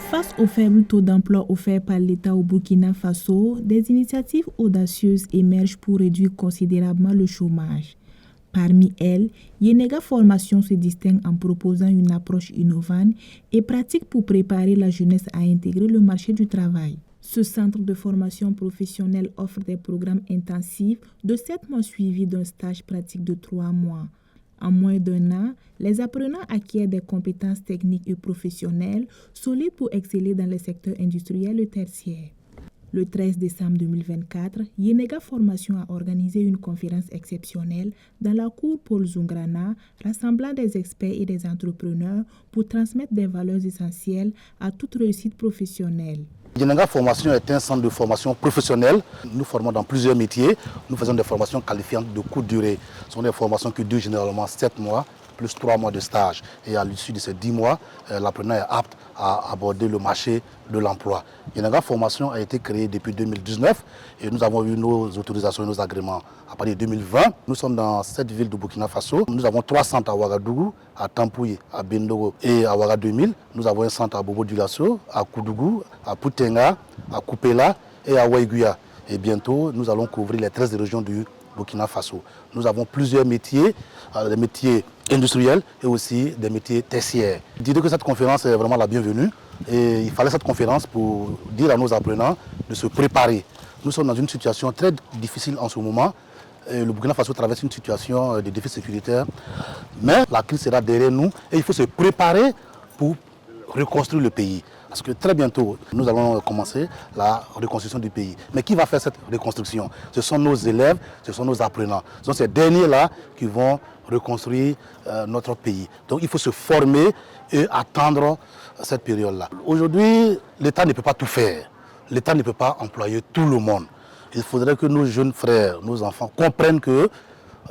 Face au faible taux d'emploi offert par l'État au Burkina Faso, des initiatives audacieuses émergent pour réduire considérablement le chômage. Parmi elles, Yenega Formation se distingue en proposant une approche innovante et pratique pour préparer la jeunesse à intégrer le marché du travail. Ce centre de formation professionnelle offre des programmes intensifs de 7 mois suivis d'un stage pratique de 3 mois. En moins d'1 an, les apprenants acquièrent des compétences techniques et professionnelles solides pour exceller dans les secteurs industriels et tertiaires. Le 13 décembre 2024, Yenega Formation a organisé une conférence exceptionnelle dans la cour Paul Zungrana, rassemblant des experts et des entrepreneurs pour transmettre des valeurs essentielles à toute réussite professionnelle. Yenega Formation est un centre de formation professionnelle. Nous formons dans plusieurs métiers. Nous faisons des formations qualifiantes de courte durée. Ce sont des formations qui durent généralement 7 mois plus 3 mois de stage. Et à l'issue de ces 10 mois, l'apprenant est apte à aborder le marché de l'emploi. Yenega Formation a été créée depuis 2019 et nous avons eu nos autorisations et nos agréments à partir de 2020. Nous sommes dans 7 villes de Burkina Faso. Nous avons 3 centres à Ouagadougou, à Tampouy, à Bendogo et à Ouaga 2000. Nous avons un centre à Bobo-Dioulasso, à Koudougou, à Poutenga, à Koupela et à Ouaïguya. Et bientôt, nous allons couvrir les 13 régions du Burkina Faso. Nous avons plusieurs métiers, des métiers industriels et aussi des métiers tertiaires. Dites que cette conférence est vraiment la bienvenue et il fallait cette conférence pour dire à nos apprenants de se préparer. Nous sommes dans une situation très difficile en ce moment. Le Burkina Faso traverse une situation de défi sécuritaire, mais la crise sera derrière nous et il faut se préparer pour reconstruire le pays. Parce que très bientôt, nous allons commencer la reconstruction du pays. Mais qui va faire cette reconstruction? Ce sont nos élèves, ce sont nos apprenants. Ce sont ces derniers-là qui vont reconstruire notre pays. Donc il faut se former et attendre cette période-là. Aujourd'hui, l'État ne peut pas tout faire. L'État ne peut pas employer tout le monde. Il faudrait que nos jeunes frères, nos enfants comprennent que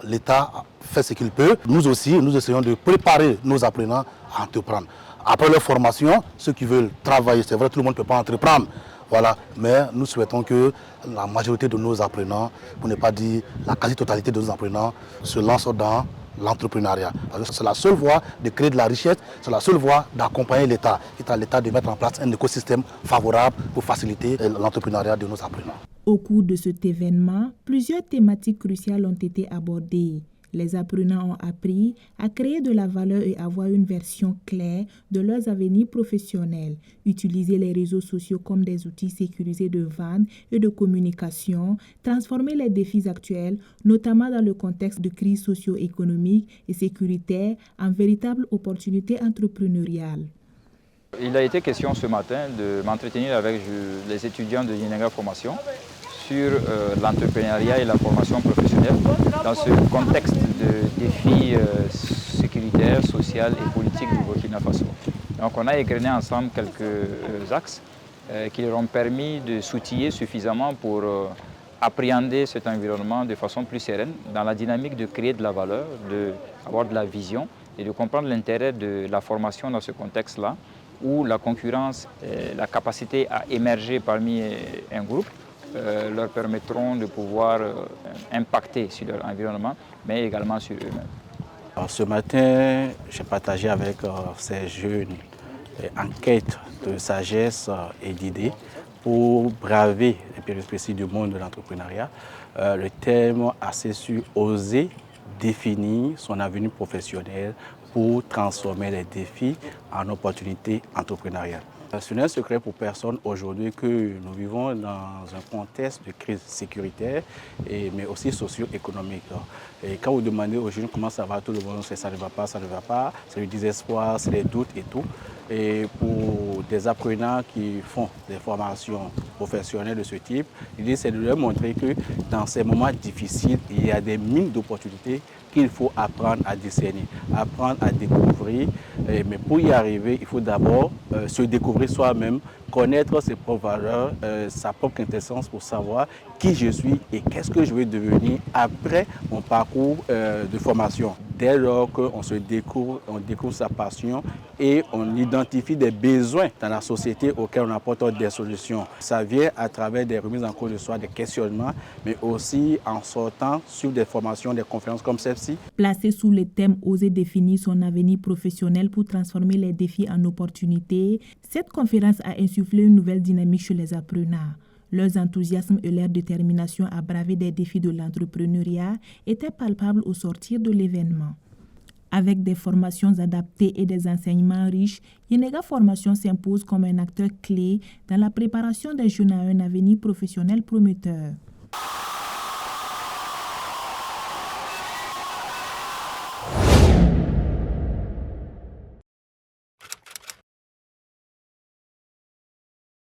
l'État fait ce qu'il peut. Nous aussi, nous essayons de préparer nos apprenants à entreprendre. Après leur formation, ceux qui veulent travailler, c'est vrai, tout le monde ne peut pas entreprendre. Voilà. Mais nous souhaitons que la majorité de nos apprenants, pour ne pas dire la quasi-totalité de nos apprenants, se lancent dans l'entrepreneuriat. C'est la seule voie de créer de la richesse, c'est la seule voie d'accompagner l'État. C'est à l'État de mettre en place un écosystème favorable pour faciliter l'entrepreneuriat de nos apprenants. Au cours de cet événement, plusieurs thématiques cruciales ont été abordées. Les apprenants ont appris à créer de la valeur et avoir une version claire de leurs avenirs professionnels, utiliser les réseaux sociaux comme des outils sécurisés de vente et de communication, transformer les défis actuels, notamment dans le contexte de crise socio-économique et sécuritaire, en véritables opportunités entrepreneuriales. Il a été question ce matin de m'entretenir avec les étudiants de Yenega Formation sur l'entrepreneuriat et la formation professionnelle dans ce contexte de défis sécuritaires, sociaux et politiques du Burkina Faso. Donc on a égrené ensemble quelques axes qui leur ont permis de s'outiller suffisamment pour appréhender cet environnement de façon plus sereine, dans la dynamique de créer de la valeur, d'avoir de la vision et de comprendre l'intérêt de la formation dans ce contexte-là, où la concurrence, la capacité à émerger parmi un groupe, leur permettront de pouvoir impacter sur leur environnement, mais également sur eux-mêmes. Ce matin, j'ai partagé avec ces jeunes en quête de sagesse et d'idées pour braver les péripéties du monde de l'entrepreneuriat. Le thème assez sûr, oser définir son avenir professionnel pour transformer les défis en opportunités entrepreneuriales. Ce n'est un secret pour personne aujourd'hui que nous vivons dans un contexte de crise sécuritaire, mais aussi socio-économique. Et quand vous demandez aux jeunes comment ça va, tout le monde sait ça ne va pas, c'est le désespoir, c'est les doutes et tout. Et pour des apprenants qui font des formations professionnelles de ce type, l'idée c'est de leur montrer que dans ces moments difficiles, il y a des mines d'opportunités qu'il faut apprendre à discerner, apprendre à découvrir. Mais pour y arriver, il faut d'abord se découvrir soi-même, connaître ses propres valeurs, sa propre quintessence pour savoir qui je suis et qu'est-ce que je vais devenir après mon parcours de formation. dès lors qu'on découvre sa passion et on identifie des besoins dans la société auxquels on apporte des solutions. Ça vient à travers des remises en cause de soi, des questionnements, mais aussi en sortant sur des formations, des conférences comme celle-ci. Placé sous le thème « Oser définir son avenir professionnel pour transformer les défis en opportunités », cette conférence a insufflé une nouvelle dynamique chez les apprenants. Leurs enthousiasmes et leur détermination à braver des défis de l'entrepreneuriat étaient palpables au sortir de l'événement. Avec des formations adaptées et des enseignements riches, Yenega Formation s'impose comme un acteur clé dans la préparation des jeunes à un avenir professionnel prometteur.